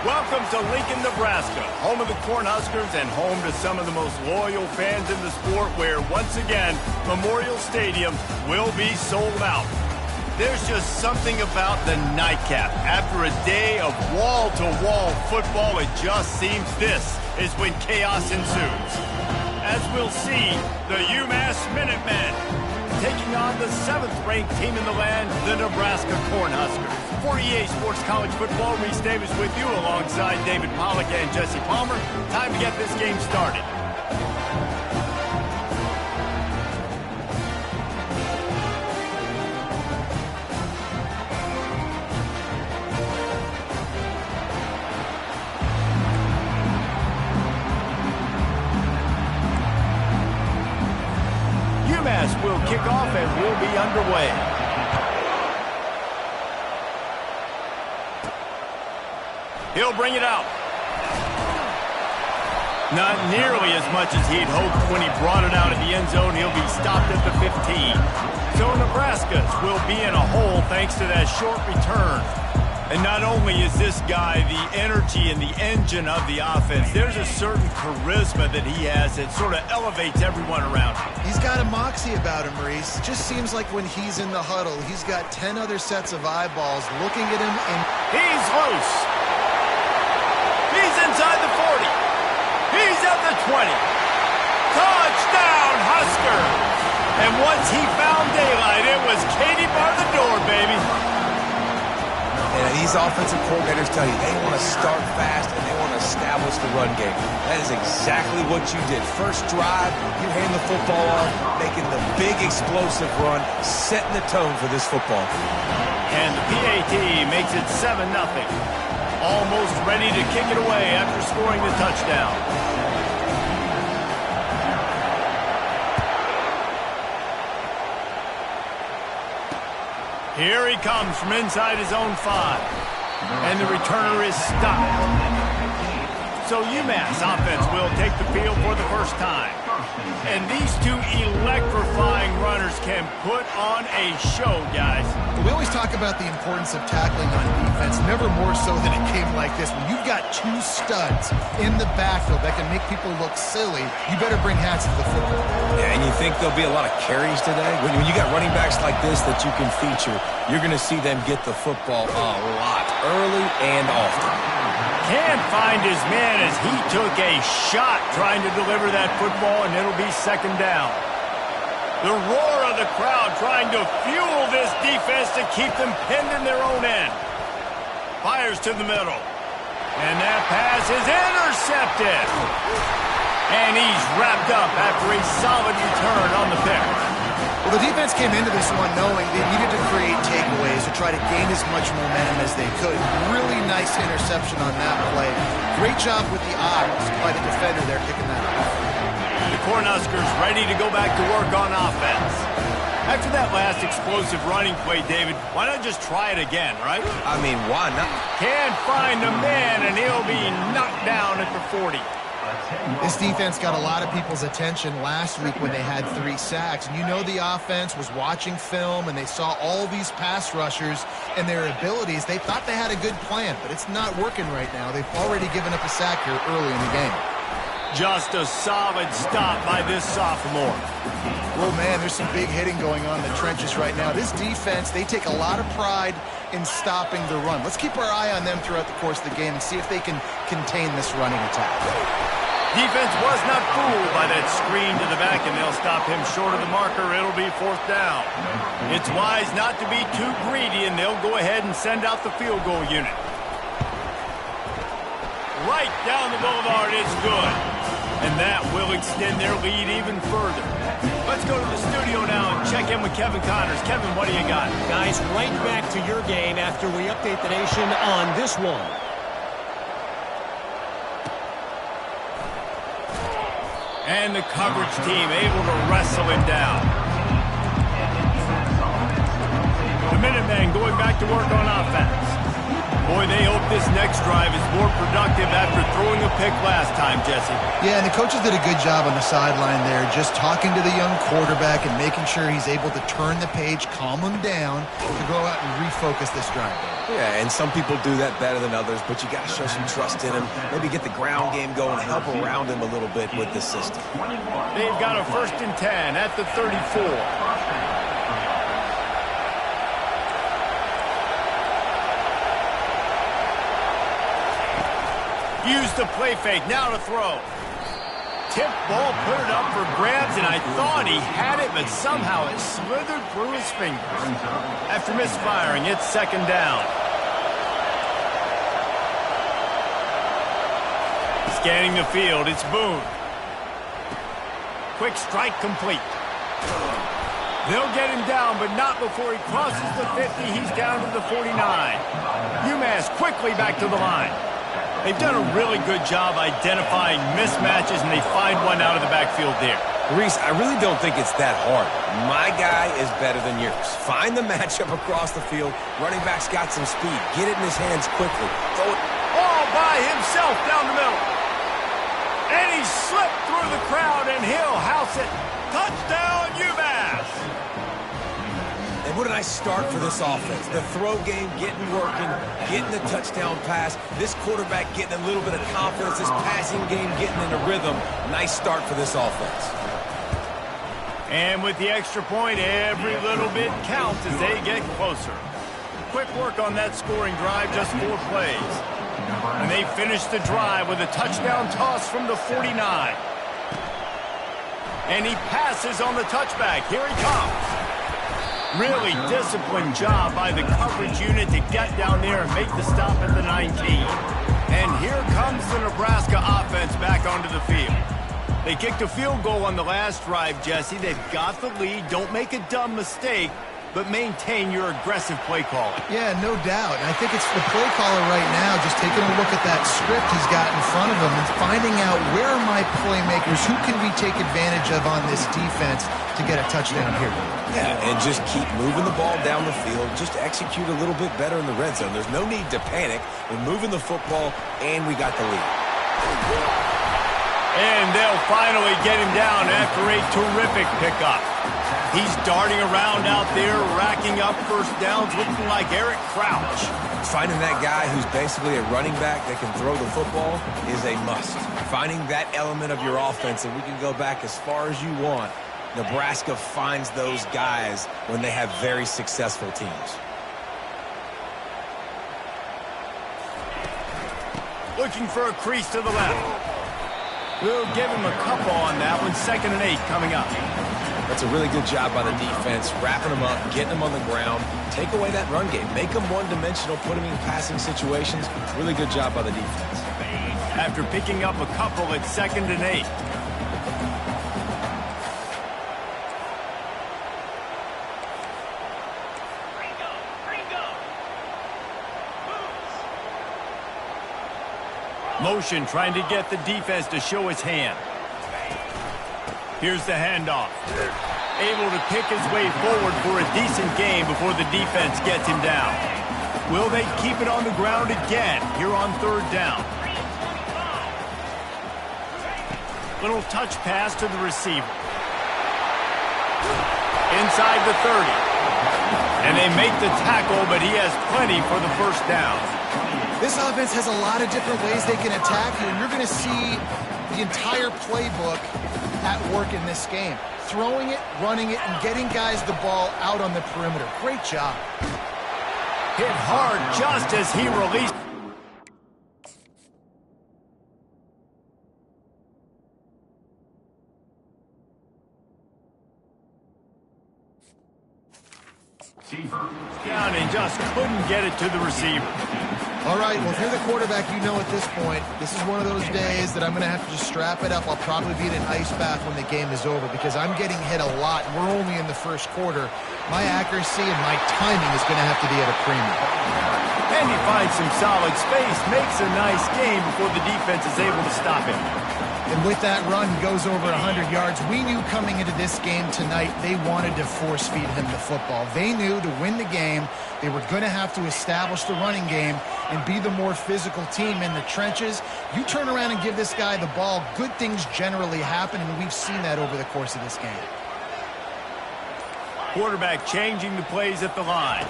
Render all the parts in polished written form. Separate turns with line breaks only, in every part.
Welcome to Lincoln, Nebraska, home of the Cornhuskers and home to some of the most loyal fans in the sport where, once again, Memorial Stadium will be sold out. There's just something about the nightcap. After a day of wall-to-wall football, it just seems this is when chaos ensues. As we'll see, the UMass Minutemen taking on the 7th-ranked team in the land, the Nebraska Cornhuskers. For EA Sports College Football, Reese Davis with you alongside David Pollack and Jesse Palmer. Time to get this game started. UMass will kick off and we'll be underway. He'll bring it out. Not nearly as much as he'd hoped when he brought it out at the end zone. He'll be stopped at the 15. So Nebraska's will be in a hole thanks to that short return. And not only is this guy the energy and the engine of the offense, there's a certain charisma that he has that sort of elevates everyone around him.
He's got a moxie about him, Maurice. Just seems like when he's in the huddle, he's got 10 other sets of eyeballs looking at him. And
he's loose. He's inside the 40. He's at the 20. Touchdown, Huskers! And once he found daylight, it was Katie bar the door, baby.
And these offensive coordinators tell you they want to start fast and they want to establish the run game. That is exactly what you did. First drive, you hand the football off, making the big explosive run, setting the tone for this football.
And the PAT makes it 7-0. Almost ready to kick it away after scoring the touchdown. Here he comes from inside his own 5. And the returner is stopped. So UMass offense will take the field for the first time. And these two electrifying runners can put on a show, guys.
We always talk about the importance of tackling on defense, never more so than it came like this. When you've got two studs in the backfield that can make people look silly, you better bring hats to the football.
Yeah, and you think there'll be a lot of carries today? When you got running backs like this that you can feature, you're going to see them get the football a lot, early and often.
Can't find his man as he took a shot trying to deliver that football, and it'll be 2nd down. The roar of the crowd trying to fuel this defense to keep them pinned in their own end. Fires to the middle. And that pass is intercepted. And he's wrapped up after a solid return on the pick.
Well, the defense came into this one knowing they needed to create takeaways to try to gain as much momentum as they could. Really nice interception on that play. Great job with the eyes by the defender there kicking that off.
The Cornhuskers ready to go back to work on offense. After that last explosive running play, David, why not just try it again, right?
I mean, why not?
Can't find a man, and he'll be knocked down at the 40.
This defense got a lot of people's attention last week when they had 3 sacks. And you know the offense was watching film, and they saw all these pass rushers and their abilities. They thought they had a good plan, but it's not working right now. They've already given up a sack here early in the game.
Just a solid stop by this sophomore.
Oh, man, there's some big hitting going on in the trenches right now. This defense, they take a lot of pride in stopping the run. Let's keep our eye on them throughout the course of the game and see if they can contain this running attack.
Defense was not fooled by that screen to the back, and they'll stop him short of the marker. It'll be 4th down. It's wise not to be too greedy, and they'll go ahead and send out the field goal unit. Right down the boulevard, it's good. And that will extend their lead even further. Let's go to the studio now and check in with Kevin Connors. Kevin, what do you got?
Guys, right back to your game after we update the nation on this one.
And the coverage team able to wrestle him down. The Minutemen going back to work on offense. Boy, they hope this next drive is more productive after throwing a pick last time, Jesse.
Yeah, and the coaches did a good job on the sideline there, just talking to the young quarterback and making sure he's able to turn the page, calm him down, to go out and refocus this drive.
Yeah, and some people do that better than others, but you got to show some trust in him. Maybe get the ground game going, help around him a little bit with the system.
They've got a 1st and 10 at the 34. Use the play fake, now to throw. Tip ball, put it up for grabs, and I thought he had it, but somehow it slithered through his fingers. After misfiring, it's 2nd down. Scanning the field, it's Boone. Quick strike complete. They'll get him down, but not before he crosses the 50. He's down to the 49. UMass quickly back to the line. They've done a really good job identifying mismatches, and they find one out of the backfield there.
Reese, I really don't think it's that hard. My guy is better than yours. Find the matchup across the field. Running back's got some speed. Get it in his hands quickly. Throw it
all by himself down the middle. And he slipped through the crowd, and he'll house it. Touchdown, UMass!
And what a nice start for this offense. The throw game getting working, getting the touchdown pass. This quarterback getting a little bit of confidence. This passing game getting in a rhythm. Nice start for this offense.
And with the extra point, every little bit counts as they get closer. Quick work on that scoring drive, just 4 plays. And they finish the drive with a touchdown toss from the 49. And he passes on the touchback. Here he comes. Really disciplined job by the coverage unit to get down there and make the stop at the 19. And here comes the Nebraska offense back onto the field. They kicked a field goal on the last drive, Jesse. They've got the lead. Don't make a dumb mistake, but maintain your aggressive play calling.
Yeah, no doubt. And I think it's the play caller right now just taking a look at that script he's got in front of him and finding out where are my playmakers, who can we take advantage of on this defense to get a touchdown here.
Yeah, and just keep moving the ball down the field. Just execute a little bit better in the red zone. There's no need to panic. We're moving the football, and we got the lead.
And they'll finally get him down after a terrific pickup. He's darting around out there, racking up 1st downs, looking like Eric Crouch.
Finding that guy who's basically a running back that can throw the football is a must. Finding that element of your offense, and we can go back as far as you want. Nebraska finds those guys when they have very successful teams.
Looking for a crease to the left. We'll give him a couple on that one. 2nd and 8 coming up.
That's a really good job by the defense, wrapping them up, getting them on the ground. Take away that run game. Make them one-dimensional, put them in passing situations. Really good job by the defense.
After picking up a couple, it's 2nd and 8. Motion trying to get the defense to show his hand. Here's the handoff. Able to pick his way forward for a decent gain before the defense gets him down. Will they keep it on the ground again here on 3rd down? Little touch pass to the receiver. Inside the 30. And they make the tackle, but he has plenty for the 1st down.
This offense has a lot of different ways they can attack you, and you're going to see the entire playbook at work in this game. Throwing it, running it, and getting guys the ball out on the perimeter. Great job.
Hit hard just as he released. Down and just couldn't get it to the receiver.
All right, well, if you're the quarterback, you know at this point, this is one of those days that I'm going to have to just strap it up. I'll probably be in an ice bath when the game is over because I'm getting hit a lot. We're only in the 1st quarter. My accuracy and my timing is going to have to be at a premium.
And he finds some solid space, makes a nice game before the defense is able to stop him.
And with that run, goes over 100 yards. We knew coming into this game tonight, they wanted to force feed him the football. They knew to win the game, they were going to have to establish the running game, and be the more physical team in the trenches. You turn around and give this guy the ball, good things generally happen, and we've seen that over the course of this game.
Quarterback changing the plays at the line.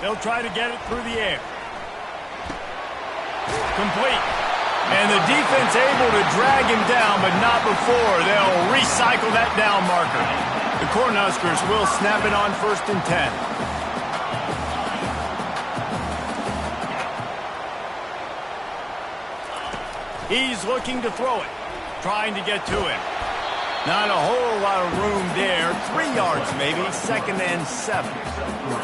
They'll try to get it through the air. Complete. And the defense able to drag him down, but not before. They'll recycle that down marker. The Cornhuskers will snap it on 1st and 10. He's looking to throw it, trying to get to him. Not a whole lot of room there. 3 yards maybe, 2nd and 7.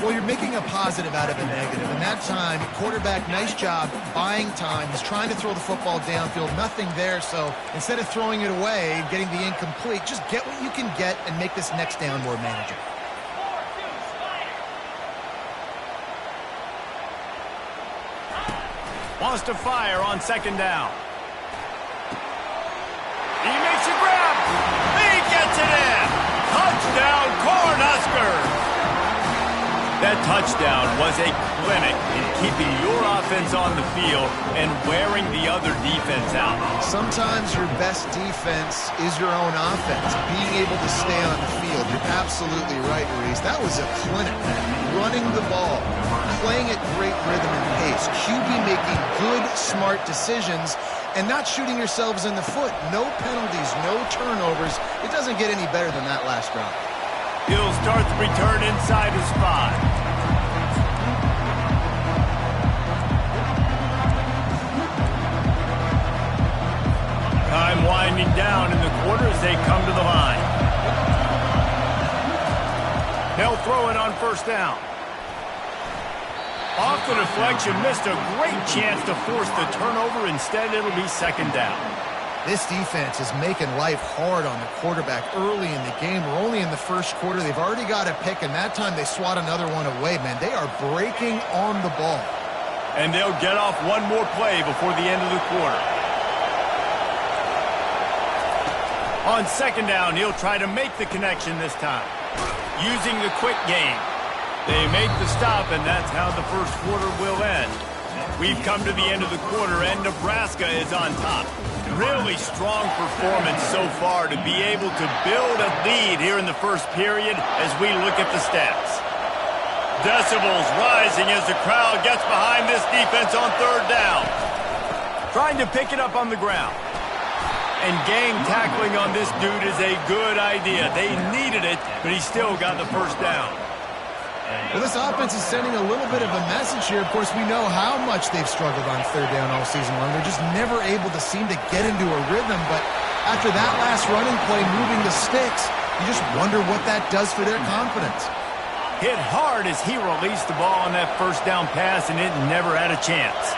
Well, you're making a positive out of a negative. And that time, quarterback, nice job buying time. He's trying to throw the football downfield. Nothing there. So instead of throwing it away and getting the incomplete, just get what you can get and make this next down more manageable.
Wants to fire on 2nd down. He makes a grab. He gets it in. Touchdown, Cornhuskers. That touchdown was a clinic in keeping your offense on the field and wearing the other defense out.
Sometimes your best defense is your own offense, being able to stay on the field. You're absolutely right, Reese. That was a clinic, man. Running the ball, playing at great rhythm and pace. QB making good, smart decisions and not shooting yourselves in the foot. No penalties, no turnovers. It doesn't get any better than that last drive.
He'll start the return inside his 5. Time winding down in the quarter as they come to the line. They'll throw it on 1st down. Off the deflection, missed a great chance to force the turnover. Instead, it'll be 2nd down.
This defense is making life hard on the quarterback early in the game. We're only in the 1st quarter. They've already got a pick, and that time they swat another one away, man. They are breaking on the ball.
And they'll get off one more play before the end of the quarter. On 2nd down, he'll try to make the connection this time. Using the quick game. They make the stop, and that's how the 1st quarter will end. We've come to the end of the quarter, and Nebraska is on top. Really strong performance so far to be able to build a lead here in the 1st period as we look at the stats. Decibels rising as the crowd gets behind this defense on 3rd down. Trying to pick it up on the ground. And gang tackling on this dude is a good idea. They needed it, but he still got the 1st down.
Well, this offense is sending a little bit of a message here. Of course, we know how much they've struggled on 3rd down all season long. They're just never able to seem to get into a rhythm. But after that last running play, moving the sticks, you just wonder what that does for their confidence.
Hit hard as he released the ball on that 1st down pass, and it never had a chance.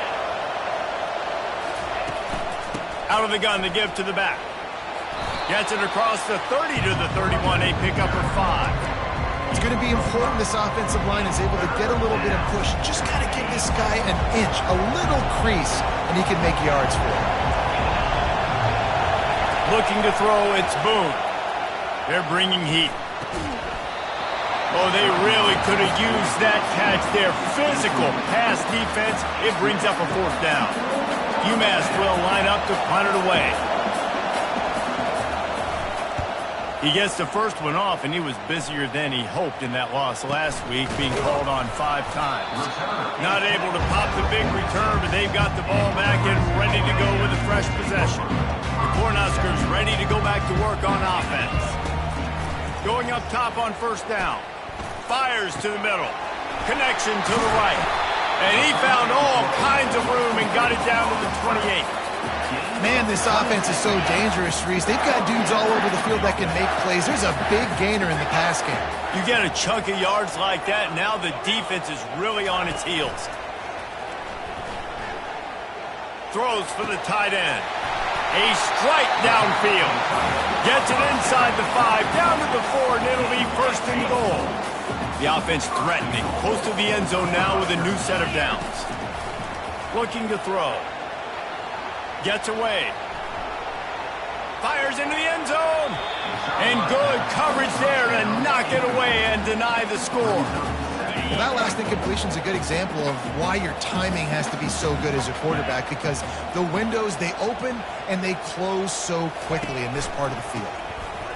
Out of the gun to give to the back. Gets it across the 30 to the 31, a pickup of 5.
It's going to be important this offensive line is able to get a little bit of push. Just got to give this guy an inch, a little crease, and he can make yards for it.
Looking to throw, it's Boone. They're bringing heat. Oh, they really could have used that catch there. Physical pass defense. It brings up a 4th down. UMass will line up to punt it away. He gets the 1st one off, and he was busier than he hoped in that loss last week, being called on 5 times. Not able to pop the big return, but they've got the ball back and ready to go with a fresh possession. The Cornhuskers ready to go back to work on offense. Going up top on 1st down. Fires to the middle. Connection to the right. And he found all kinds of room and got it down to the 28.
Man, this offense is so dangerous, Reese. They've got dudes all over the field that can make plays. There's a big gainer in the pass game.
You get a chunk of yards like that, now the defense is really on its heels. Throws for the tight end. A strike downfield. Gets it inside the 5, down to the 4, and it'll be 1st and goal. The offense threatening, close to the end zone now with a new set of downs. Looking to throw. Gets away. Fires into the end zone. And good coverage there to knock it away and deny the score.
Well, that last incompletion is a good example of why your timing has to be so good as a quarterback, because the windows, they open and they close so quickly in this part of the field.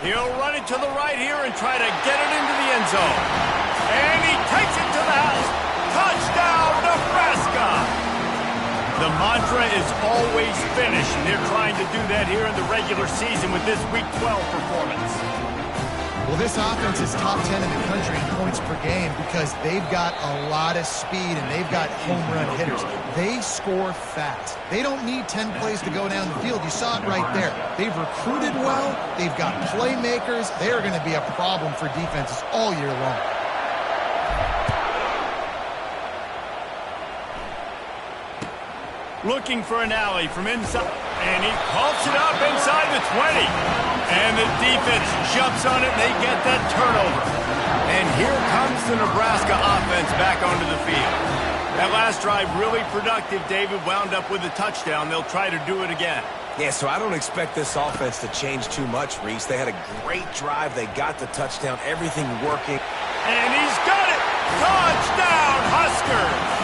He'll run it to the right here and try to get it into the end zone. And he takes it to the house. Touchdown, Nebraska! The mantra is always finish, and they're trying to do that here in the regular season with this Week 12 performance.
Well, this offense is top 10 in the country in points per game because they've got a lot of speed and they've got home run hitters. They score fast. They don't need 10 plays to go down the field. You saw it right there. They've recruited well. They've got playmakers. They are going to be a problem for defenses all year long.
Looking for an alley from inside, and he pumps it up inside the 20. And the defense jumps on it, and they get that turnover. And here comes the Nebraska offense back onto the field. That last drive really productive. David wound up with a touchdown. They'll try to do it again.
Yeah, so I don't expect this offense to change too much, Reese. They had a great drive. They got the touchdown, everything working.
And he's got it! Touchdown, Huskers!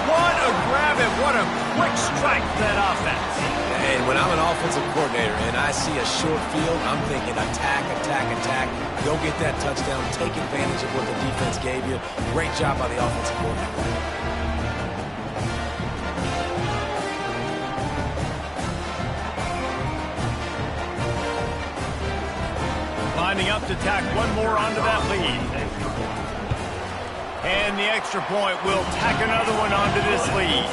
What a grab and what a quick strike for that offense.
And when I'm an offensive coordinator and I see a short field, I'm thinking attack, attack, attack. Go get that touchdown. Take advantage of what the defense gave you. Great job by the offensive coordinator.
Lining up to tack one more onto that lead. And the extra point will tack another one onto this lead.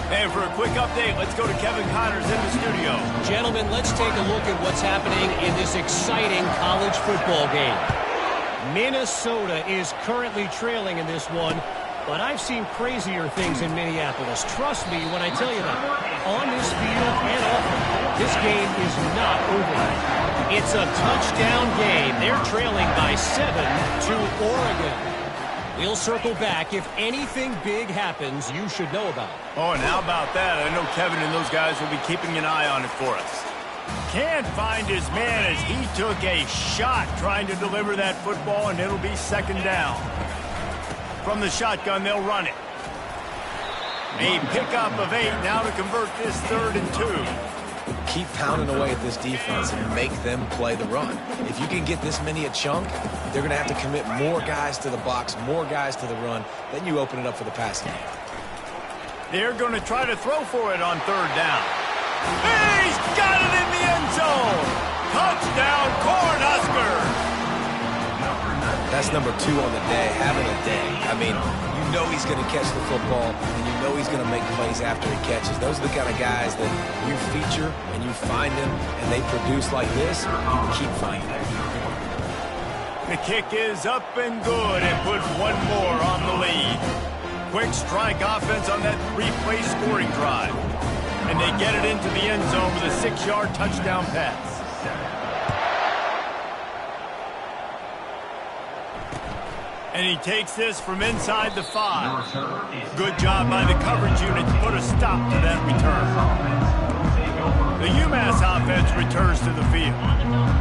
And for a quick update, let's go to Kevin Connors in the studio.
Gentlemen, let's take a look at what's happening in this exciting college football game. Minnesota is currently trailing in this one, but I've seen crazier things in Minneapolis. Trust me when I tell you that. On this field and off it, this game is not over. It's a touchdown game. They're trailing by 7 to Oregon. We'll circle back. If anything big happens, you should know about it.
Oh, and how about that? I know Kevin and those guys will be keeping an eye on it for us. Can't find his man as he took a shot trying to deliver that football, and it'll be second down. From the shotgun, they'll run it. A pickup of 8 now to convert this 3rd and 2.
Keep pounding away at this defense and make them play the run. If you can get this many a chunk, they're going to have to commit more guys to the box, more guys to the run. Then you open it up for the passing game.
They're going to try to throw for it on 3rd down. He's got it in the end zone. Touchdown, Cornhuskers.
That's number 2 on the day, having a day. I mean, you know he's going to catch the football, and you know he's going to make plays after he catches. Those are the kind of guys that you feature and you find them, and they produce like this, you can keep finding them.
The kick is up and good and puts one more on the lead. Quick strike offense on that 3-play scoring drive. And they get it into the end zone with a 6-yard touchdown pass. And he takes this from inside the 5. Good job by the coverage unit to put a stop to that return. The UMass offense returns to the field.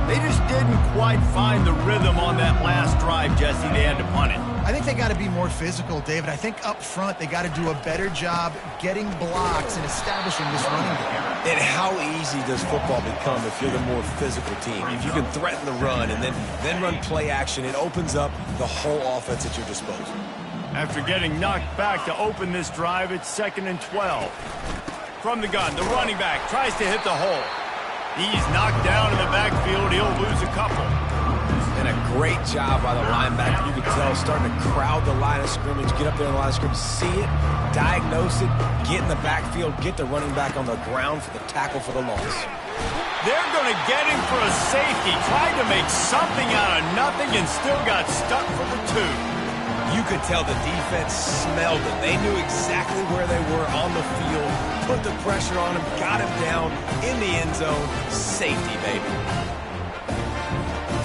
They just didn't quite find the rhythm on that last drive, Jesse. They had to punt it.
I think they got to be more physical, David. I think up front they got to do a better job getting blocks and establishing this running game.
And how easy does football become if you're the more physical team? If you can threaten the run and then run play action, it opens up the whole offense at your disposal.
After getting knocked back to open this drive, it's 2nd and 12. From the gun, the running back tries to hit the hole. He's knocked down in the backfield. He'll lose a couple.
And a great job by the linebacker. You could tell starting to crowd the line of scrimmage, get up there in the line of scrimmage, see it, diagnose it, get in the backfield, get the running back on the ground for the tackle for the loss.
They're going to get him for a safety. Tried to make something out of nothing and still got stuck for the 2.
You could tell the defense smelled it. They knew exactly where they were on the field, put the pressure on him, got him down in the end zone. Safety, baby.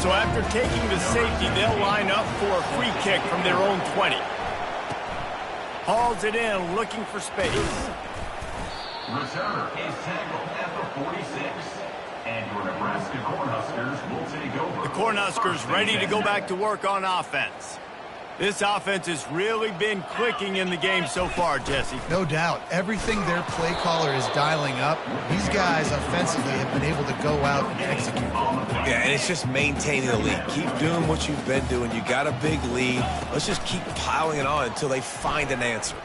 So after taking the safety, they'll line up for a free kick from their own 20. Hauls it in, looking for space.
Returner is tackled at the 46. And your Nebraska Cornhuskers will take over.
The Cornhuskers ready to go back to work on offense. This offense has really been clicking in the game so far, Jesse.
No doubt. Everything their play caller is dialing up, these guys offensively have been able to go out and execute.
Yeah, and it's just maintaining the lead. Keep doing what you've been doing. You got a big lead. Let's just keep piling it on until they find an answer.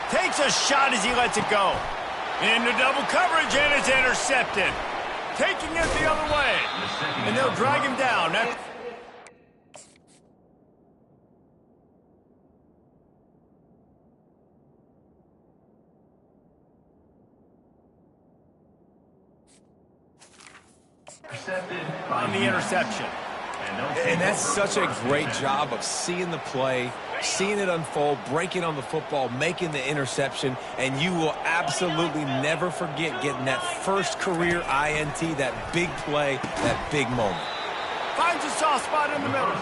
Takes a shot as he lets it go. Into double coverage, and it's intercepted. Taking it the other way. And they'll drag him down. On the interception.
And that's such a great job of seeing the play, seeing it unfold, breaking on the football, making the interception, and you will absolutely never forget getting that first career INT, that big play, that big moment.
Finds a soft spot in the middle.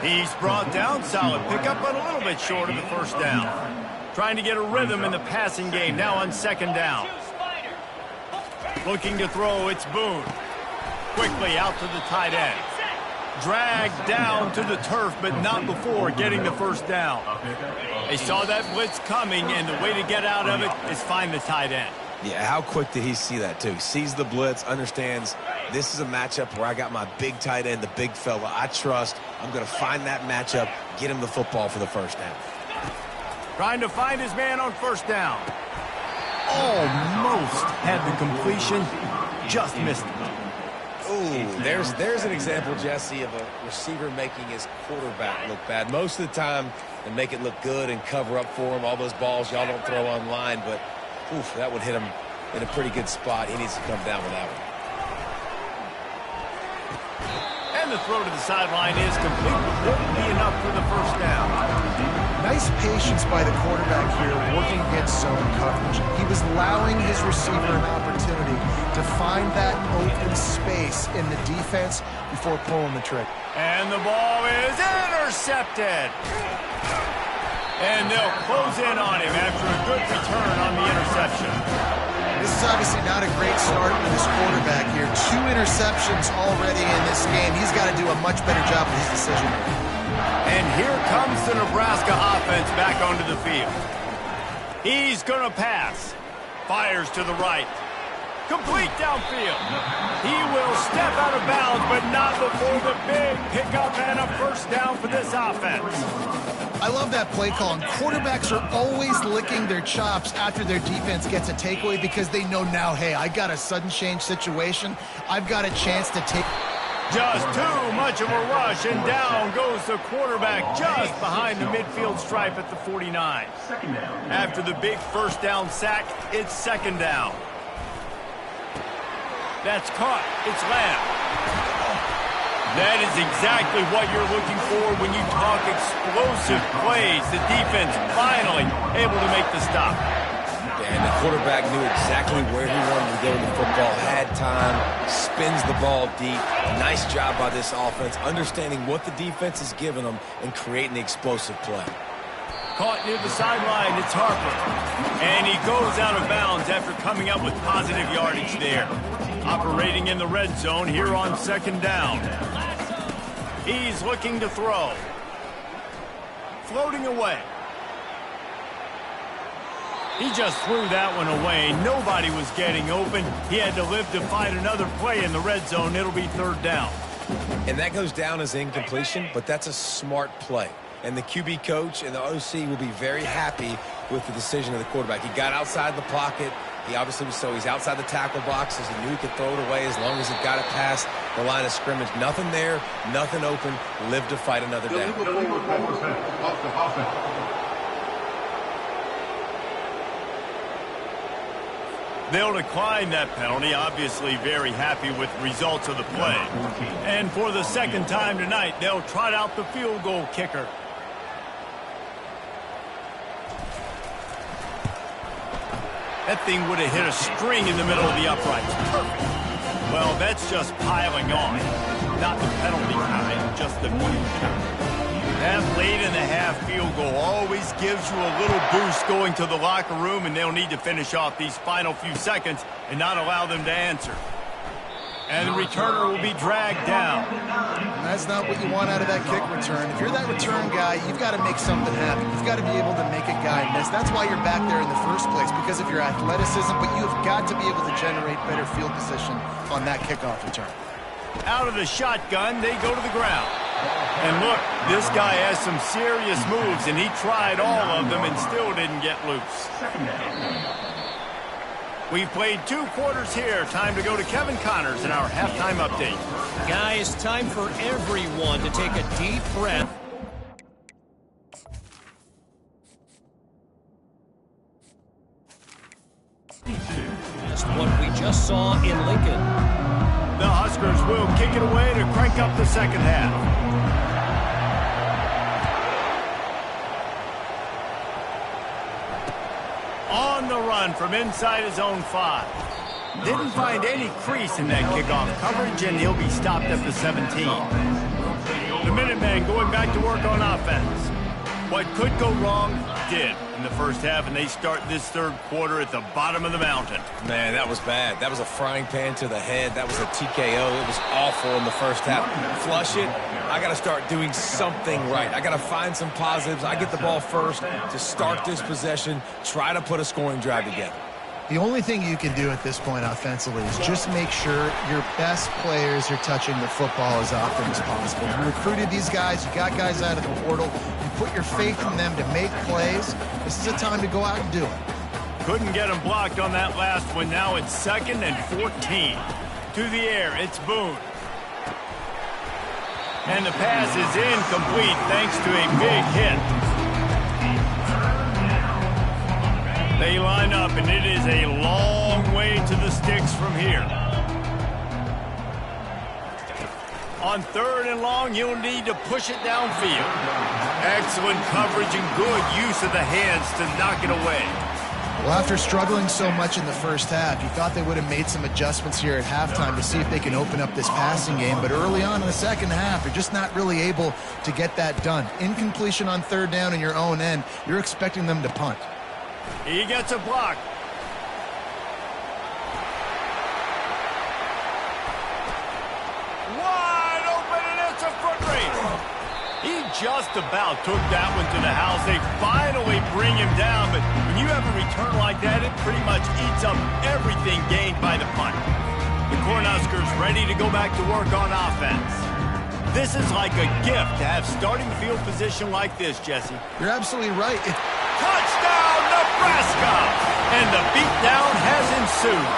He's brought down. Solid pickup, but a little bit short of the first down. Trying to get a rhythm in the passing game, now on second down. Looking to throw, it's Boone. Quickly out to the tight end. Dragged down to the turf, but not before getting the first down. They saw that blitz coming, and the way to get out of it is find the tight end.
Yeah, how quick did he see that, too? Sees the blitz, understands this is a matchup where I got my big tight end, the big fella I trust. I'm going to find that matchup, get him the football for the first down.
Trying to find his man on first down. Almost had the completion, just missed it.
Ooh, there's an example, Jesse, of a receiver making his quarterback look bad. Most of the time, they make it look good and cover up for him. All those balls y'all don't throw online, but oof, that would hit him in a pretty good spot. He needs to come down with that one.
And the throw to the sideline is complete. Won't be enough for the first down.
Nice patience by the quarterback here, working against zone coverage. He was allowing his receiver an opportunity to find that open space in the defense before pulling the trigger.
And the ball is intercepted. And they'll close in on him after a good return on the interception.
This is obviously not a great start for this quarterback here. 2 interceptions already in this game. He's got to do a much better job with his decision.
And here comes the Nebraska offense back onto the field. He's going to pass. Fires to the right. Complete downfield. He will step out of bounds, but not before the big pickup and a first down for this offense.
I love that play call, and quarterbacks are always licking their chops after their defense gets a takeaway because they know now, hey, I got a sudden change situation. I've got a chance to take...
Just too much of a rush, and down goes the quarterback just behind the midfield stripe at the 49. After the big first down sack, it's second down. That's caught. It's Lamb. That is exactly what you're looking for when you talk explosive plays. The defense finally able to make the stop.
And the quarterback knew exactly where he wanted to go with the football, had time, spins the ball deep. Nice job by this offense, understanding what the defense is giving them and creating the explosive play.
Caught near the sideline, it's Harper. And he goes out of bounds after coming up with positive yardage there. Operating in the red zone here on second down. He's looking to throw. Floating away. He just threw that one away. Nobody was getting open. He had to live to fight another play in the red zone. It'll be third down.
And that goes down as incompletion, but that's a smart play. And the QB coach and the OC will be very happy with the decision of the quarterback. He got outside the pocket. He obviously was he's outside the tackle boxes. He knew he could throw it away as long as he got it past the line of scrimmage. Nothing there, nothing open. Live to fight another day.
They'll decline that penalty, obviously very happy with the results of the play. And for the second time tonight, they'll trot out the field goal kicker. That thing would have hit a string in the middle of the uprights. Perfect. Well, that's just piling on. Not the penalty kind, just the field count. That late-in-the-half field goal always gives you a little boost going to the locker room, and they'll need to finish off these final few seconds and not allow them to answer. And the returner will be dragged down.
And that's not what you want out of that kick return. If you're that return guy, you've got to make something happen. You've got to be able to make a guy miss. That's why you're back there in the first place, because of your athleticism, but you've got to be able to generate better field position on that kickoff return.
Out of the shotgun, they go to the ground. And look, this guy has some serious moves, and he tried all of them and still didn't get loose. We've played 2 quarters here. Time to go to Kevin Connors in our halftime update.
Guys, time for everyone to take a deep breath. Just what we just saw in Lincoln.
The Huskers will kick it away to crank up the second half. On the run from inside his own 5. Didn't find any crease in that kickoff coverage, and he'll be stopped at the 17. The Minutemen going back to work on offense. What could go wrong did in the first half, and they start this third quarter at the bottom of the mountain.
Man, that was bad. That was a frying pan to the head. That was a TKO. It was awful in the first half. Flush it. I got to start doing something right. I got to find some positives. I get the ball first to start this possession, try to put a scoring drive together.
The only thing you can do at this point offensively is just make sure your best players are touching the football as often as possible. You recruited these guys. You got guys out of the portal. You put your faith in them to make plays. This is a time to go out and do it.
Couldn't get him blocked on that last one. Now it's 2nd and 14. To the air, it's Boone. And the pass is incomplete thanks to a big hit. They line up, and it is a long way to the sticks from here. On 3rd and long, you'll need to push it downfield. Excellent coverage and good use of the hands to knock it away.
Well, after struggling so much in the first half, you thought they would have made some adjustments here at halftime to see if they can open up this passing game. But early on in the second half, they're just not really able to get that done. Incompletion on 3rd down in your own end, you're expecting them to punt.
He gets a block. Wide open, and it's a foot race. He just about took that one to the house. They finally bring him down, but when you have a return like that, it pretty much eats up everything gained by the punt. The Cornhuskers ready to go back to work on offense. This is like a gift to have starting field position like this, Jesse.
You're absolutely right.
Touchdown, Nebraska! And the beatdown has ensued.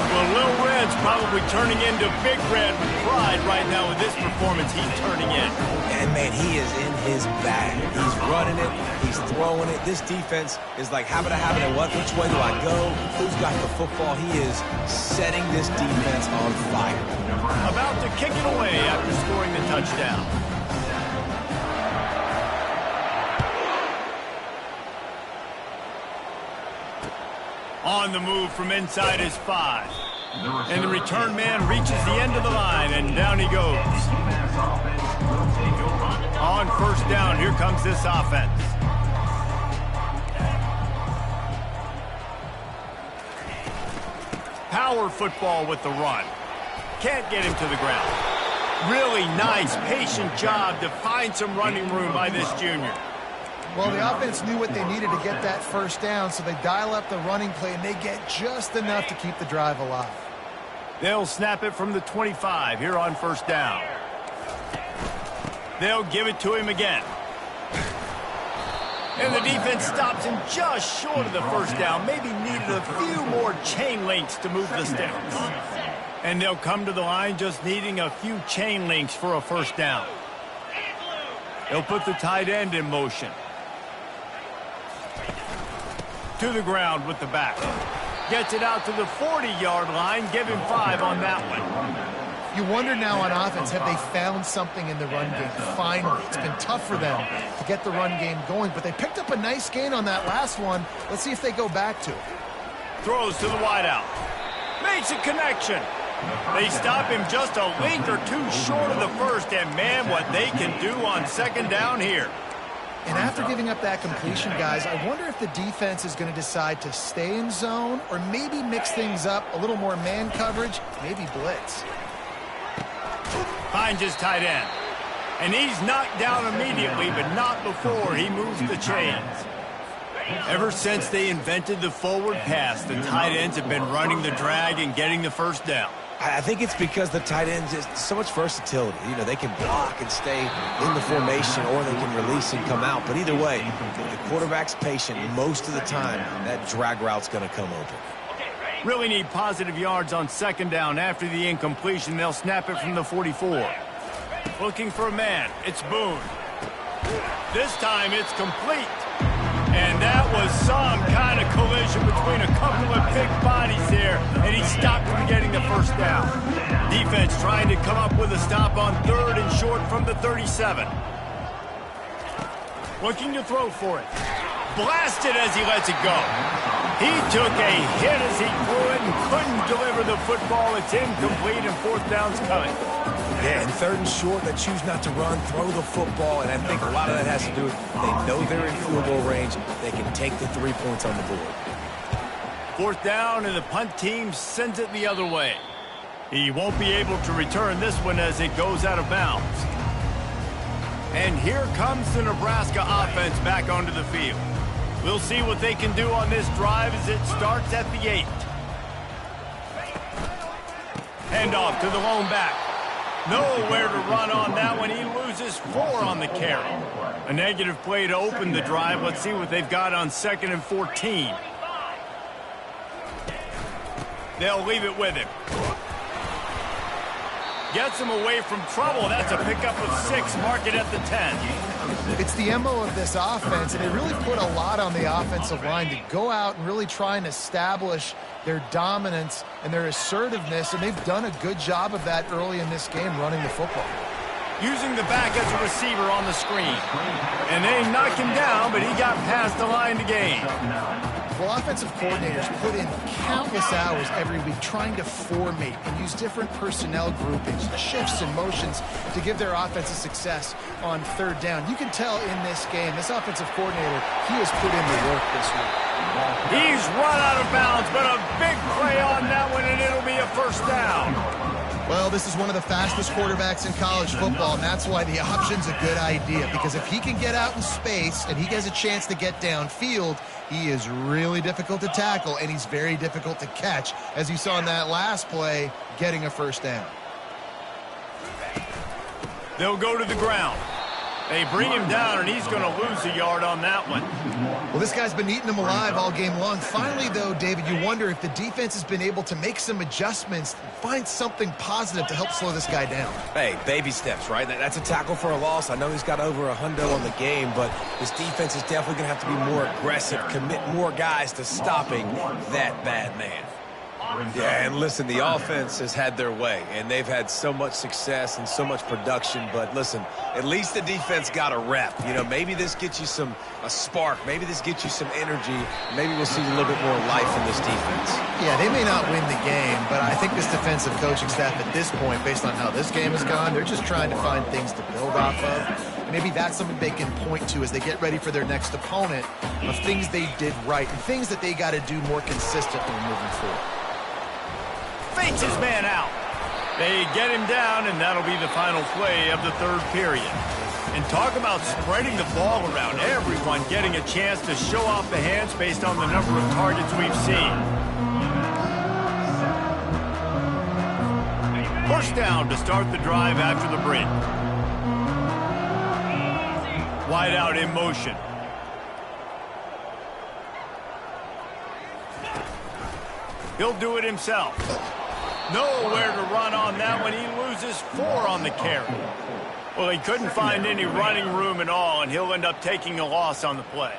Well, Lil Red's probably turning into Big Red with pride right now with this performance he's turning in.
And, man, he is in his bag. He's running it. He's throwing it. This defense is like, habit of habit, and which way do I go? Who's got the football? He is setting this defense on fire.
About to kick it away after scoring the touchdown. On the move from inside his 5. And the return man reaches the end of the line, and down he goes. On 1st down, here comes this offense. Power football with the run. Can't get him to the ground. Really nice, patient job to find some running room by this junior.
Well, the offense knew what they needed to get that 1st down, so they dial up the running play, and they get just enough to keep the drive alive.
They'll snap it from the 25 here on 1st down. They'll give it to him again. And the defense stops him just short of the 1st down. Maybe needed a few more chain links to move the sticks. And they'll come to the line just needing a few chain links for a 1st down. They'll put the tight end in motion. To the ground with the back. Gets it out to the 40-yard line. Give him 5 on that one.
You wonder now on offense, have they found something in the run game? Finally, it's been tough for them to get the run game going, but they picked up a nice gain on that last one. Let's see if they go back to it.
Throws to the wideout. Makes a connection. They stop him just a link or two short of the 1st, and man, what they can do on 2nd down here.
And after giving up that completion, guys, I wonder if the defense is going to decide to stay in zone or maybe mix things up, a little more man coverage, maybe blitz.
Finds his tight end. And he's knocked down immediately, but not before he moves the chains. Ever since they invented the forward pass, the tight ends have been running the drag and getting the first down.
I think it's because the tight ends is so much versatility. You know, they can block and stay in the formation, or they can release and come out. But either way, if the quarterback's patient most of the time, that drag route's going to come open.
Really need positive yards on second down. After the incompletion, they'll snap it from the 44. Looking for a man. It's Boone. This time it's complete. And that was some kind of collision between a couple of big bodies there, and he stopped from getting the first down. Defense trying to come up with a stop on third and short from the 37. Looking to throw for it. Blasted as he lets it go. He took a hit as he threw it and couldn't deliver the football. It's incomplete, and fourth down's coming.
Yeah, and third and short, they choose not to run, throw the football, and I think a lot of that has to do with they know they're in field goal range. They can take the 3 points on the board.
Fourth down, and the punt team sends it the other way. He won't be able to return this one as it goes out of bounds. And here comes the Nebraska offense back onto the field. We'll see what they can do on this drive as it starts at the 8. Handoff to the lone back. Nowhere to run on that one. He loses 4 on the carry. A negative play to open the drive. Let's see what they've got on 2nd and 14. They'll leave it with him. Gets him away from trouble. That's a pickup of 6. Mark it at the 10.
It's the MO of this offense, and they really put a lot on the offensive line to go out and really try and establish their dominance and their assertiveness, and they've done a good job of that early in this game running the football.
Using the back as a receiver on the screen. And they knock him down, but he got past the line to gain.
Well, offensive coordinators put in countless hours every week trying to formate and use different personnel groupings, shifts and motions to give their offense a success on third down. You can tell in this game, this offensive coordinator, he has put in the work this week.
He's run out of bounds, but a big play on that one, and it'll be a first down.
Well, this is one of the fastest quarterbacks in college football, and that's why the option's a good idea, because if he can get out in space and he has a chance to get downfield, he is really difficult to tackle, and he's very difficult to catch, as you saw in that last play, getting a first down.
They'll go to the ground. They bring him down, and he's going to lose a yard on that one.
Well, this guy's been eating them alive all game long. Finally, though, David, you wonder if the defense has been able to make some adjustments, find something positive to help slow this guy down.
Hey, baby steps, right? That's a tackle for a loss. I know he's got over 100 on the game, but this defense is definitely going to have to be more aggressive, commit more guys to stopping that bad man. Yeah, and listen, the offense has had their way, and they've had so much success and so much production. But listen, at least the defense got a rep. You know, maybe this gets you a spark. Maybe this gets you some energy. Maybe we'll see a little bit more life in this defense.
Yeah, they may not win the game, but I think this defensive coaching staff at this point, based on how this game has gone, they're just trying to find things to build off of. Maybe that's something they can point to as they get ready for their next opponent of things they did right and things that they got to do more consistently moving forward.
Fakes his man out. They get him down, and that'll be the final play of the third period. And talk about spreading the ball around. Everyone getting a chance to show off the hands based on the number of targets we've seen. First down to start the drive after the break. Wide out in motion. He'll do it himself. Nowhere to run on that one. He loses 4 on the carry. Well, he couldn't find any running room at all, and he'll end up taking a loss on the play.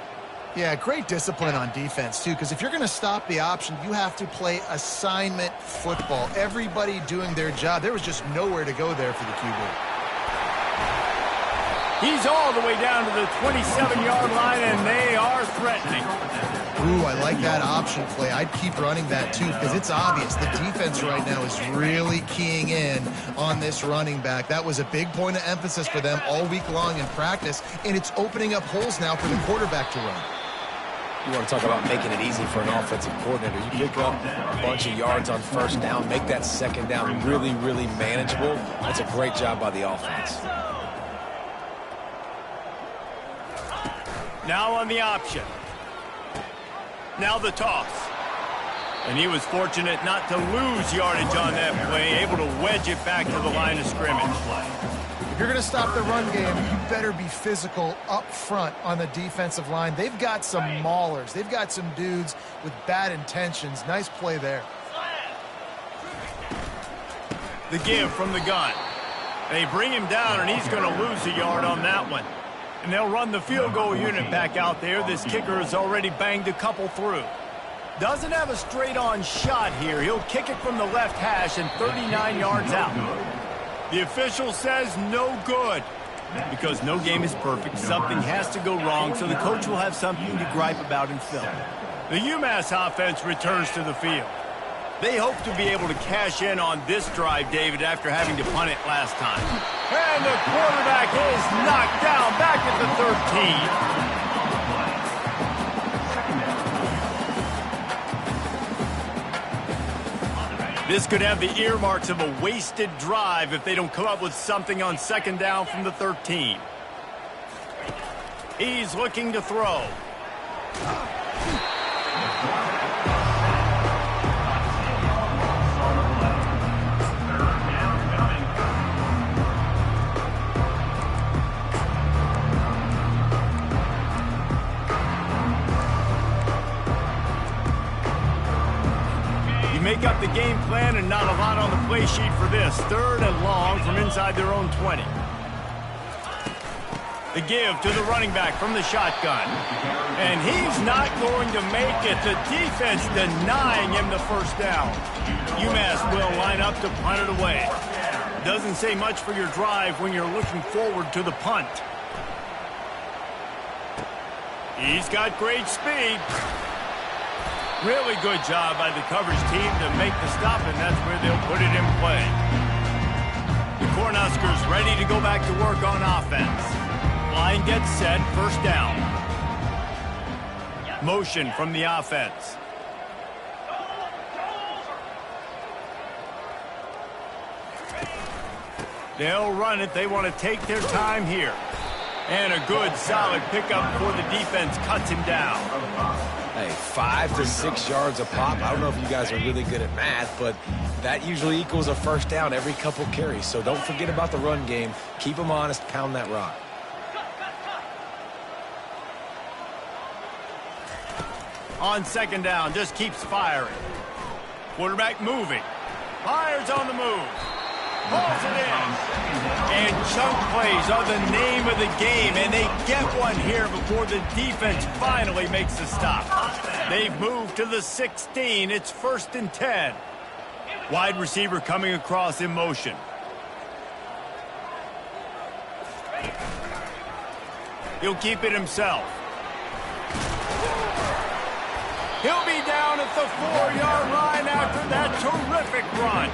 Yeah, great discipline on defense, too, because if you're going to stop the option, you have to play assignment football. Everybody doing their job. There was just nowhere to go there for the QB.
He's all the way down to the 27-yard line, and they are threatening.
Ooh, I like that option play. I'd keep running that too because it's obvious the defense right now is really keying in on this running back. That was a big point of emphasis for them all week long in practice, and it's opening up holes now for the quarterback to run.
You want to talk about making it easy for an offensive coordinator. You pick up a bunch of yards on first down, make that second down really, really manageable. That's a great job by the offense.
Now on the option. Now the toss. And he was fortunate not to lose yardage on that play, able to wedge it back to the line of scrimmage.
If you're going to stop the run game, you better be physical up front on the defensive line. They've got some maulers. They've got some dudes with bad intentions. Nice play there.
The give from the gun. They bring him down, and he's going to lose a yard on that one. And they'll run the field goal unit back out there. This kicker has already banged a couple through. Doesn't have a straight-on shot here. He'll kick it from the left hash and 39 yards out. The official says no good. Because no game is perfect, something has to go wrong, so the coach will have something to gripe about in film. The UMass offense returns to the field. They hope to be able to cash in on this drive, David, after having to punt it last time. And the quarterback is knocked down back at the 13. This could have the earmarks of a wasted drive if they don't come up with something on second down from the 13. He's looking to throw. Make up the game plan and not a lot on the play sheet for this. 3rd and long from inside their own 20. The give to the running back from the shotgun. And he's not going to make it. The defense denying him the first down. UMass will line up to punt it away. Doesn't say much for your drive when you're looking forward to the punt. He's got great speed. Really good job by the coverage team to make the stop, and that's where they'll put it in play. The Cornhuskers ready to go back to work on offense. Line gets set, first down. Motion from the offense. They'll run it. They want to take their time here. And a good, solid pickup before the defense cuts him down.
Hey, 5 to 6 yards a pop. I don't know if you guys are really good at math, but that usually equals a first down every couple carries. So don't forget about the run game. Keep them honest. Pound that rock.
On second down, just keeps firing. Quarterback moving. Fires on the move. Pulls it in. And chunk plays are the name of the game, and they get one here before the defense finally makes the stop. They've moved to the 16. It's 1st and 10. Wide receiver coming across in motion. He'll keep it himself. He'll be down at the 4-yard line after that terrific run.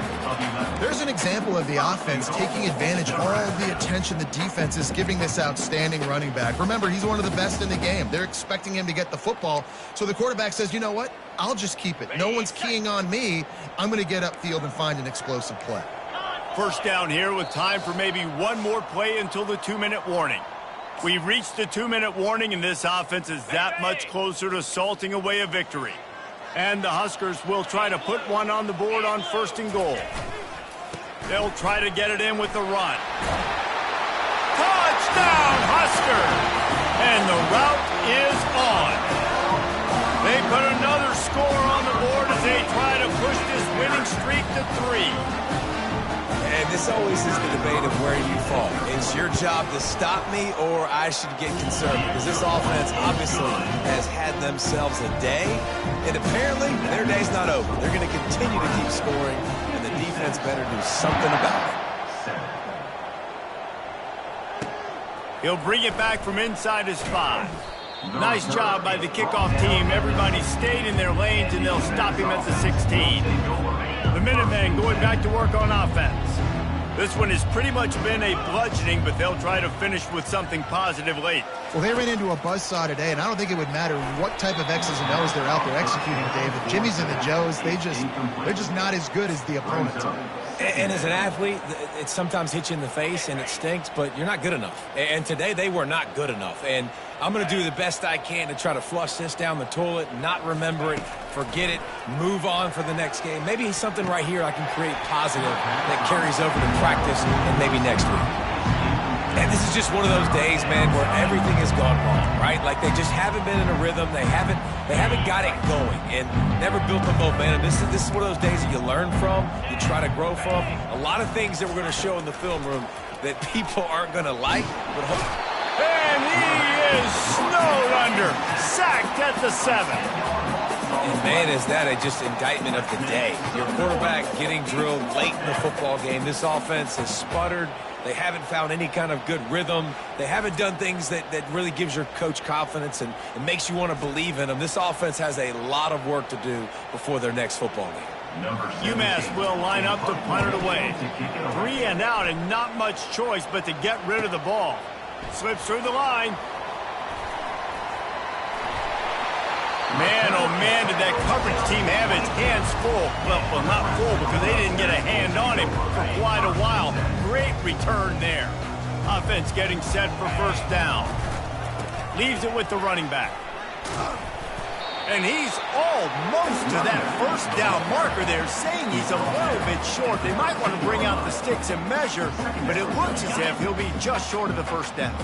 There's an example of the offense taking advantage of all the attention the defense is giving this outstanding running back. Remember, he's one of the best in the game. They're expecting him to get the football, so the quarterback says, you know what? I'll just keep it. No one's keying on me. I'm going to get upfield and find an explosive play.
First down here with time for maybe one more play until the 2-minute warning. We've reached the 2-minute warning, and this offense is that much closer to salting away a victory. And the Huskers will try to put one on the board on 1st and goal. They'll try to get it in with the run. Touchdown, Huskers! And the route is on. They put another score on the board as they try to push this winning streak to 3.
And this always is the debate of where you fall. It's your job to stop me, or I should get concerned, because this offense obviously has had themselves a day, and apparently their day's not over. They're going to continue to keep scoring, and the defense better do something about it.
He'll bring it back from inside his 5. Nice job by the kickoff team. Everybody stayed in their lanes, and they'll stop him at the 16. The Minutemen going back to work on offense. This one has pretty much been a bludgeoning, but they'll try to finish with something positive late.
Well, they ran into a buzzsaw today, and I don't think it would matter what type of X's and O's they're out there executing, David. Jimmys and the Joes, they're just not as good as the opponent.
And as an athlete, it sometimes hits you in the face and it stinks, but you're not good enough. And today they were not good enough. And I'm going to do the best I can to try to flush this down the toilet, not remember it, forget it, move on for the next game. Maybe something right here I can create positive that carries over to practice and maybe next week. And this is just one of those days, man, where everything has gone wrong, right? Like they just haven't been in a rhythm. They haven't got it going and never built the momentum. This is one of those days that you learn from, you try to grow from. A lot of things that we're going to show in the film room that people aren't going to like.
And he is snowed under, sacked at the 7.
And man, is that just indictment of the day. Your quarterback getting drilled late in the football game. This offense has sputtered. They haven't found any kind of good rhythm. They haven't done things that really gives your coach confidence and it makes you want to believe in them. This offense has a lot of work to do before their next football game.
UMass will line up to punt it away. 3 and out and not much choice but to get rid of the ball. Slips through the line. Man, oh man, did that coverage team have its hands full. Well, not full because they didn't get a hand on him for quite a while. Great return there. Offense getting set for first down. Leaves it with the running back. And he's almost to that first down marker there, saying he's a little bit short. They might want to bring out the sticks and measure, but it looks as if he'll be just short of the first down.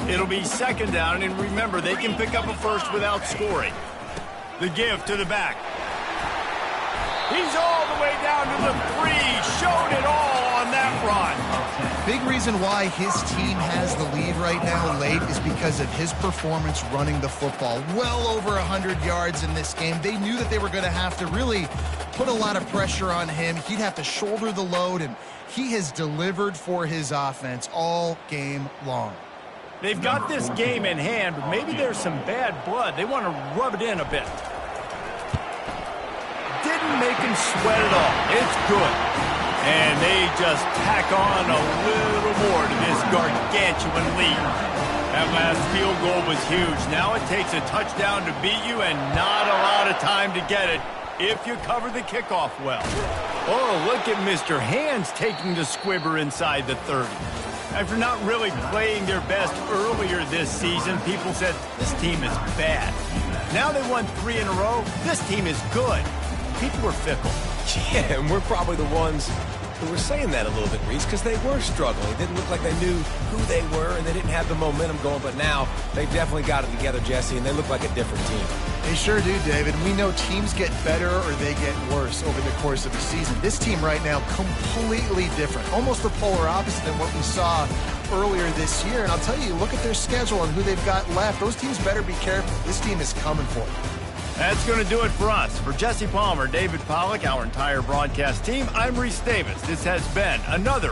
It'll be second down, and remember, they can pick up a first without scoring. The give to the back. He's all the way down to the 3. Showed it all on that run.
Big reason why his team has the lead right now late is because of his performance running the football. Well over 100 yards in this game. They knew that they were going to have to really put a lot of pressure on him. He'd have to shoulder the load, and he has delivered for his offense all game long.
They've got this game in hand, but maybe there's some bad blood. They want to rub it in a bit. Didn't make him sweat at all. It's good. And they just tack on a little more to this gargantuan lead. That last field goal was huge. Now it takes a touchdown to beat you and not a lot of time to get it if you cover the kickoff well. Oh, look at Mr. Hands taking the squibber inside the 30. After not really playing their best earlier this season, people said, this team is bad. Now they won 3 in a row. This team is good. People are fickle.
Yeah, and we're probably the ones who were saying that a little bit, Reese, because they were struggling. It didn't look like they knew who they were, and they didn't have the momentum going. But now they've definitely got it together, Jesse, and they look like a different team.
They sure do, David. We know teams get better or they get worse over the course of a season. This team right now, completely different. Almost the polar opposite than what we saw earlier this year. And I'll tell you, look at their schedule and who they've got left. Those teams better be careful. This team is coming for them.
That's going to do it for us. For Jesse Palmer, David Pollack, our entire broadcast team, I'm Reese Davis. This has been another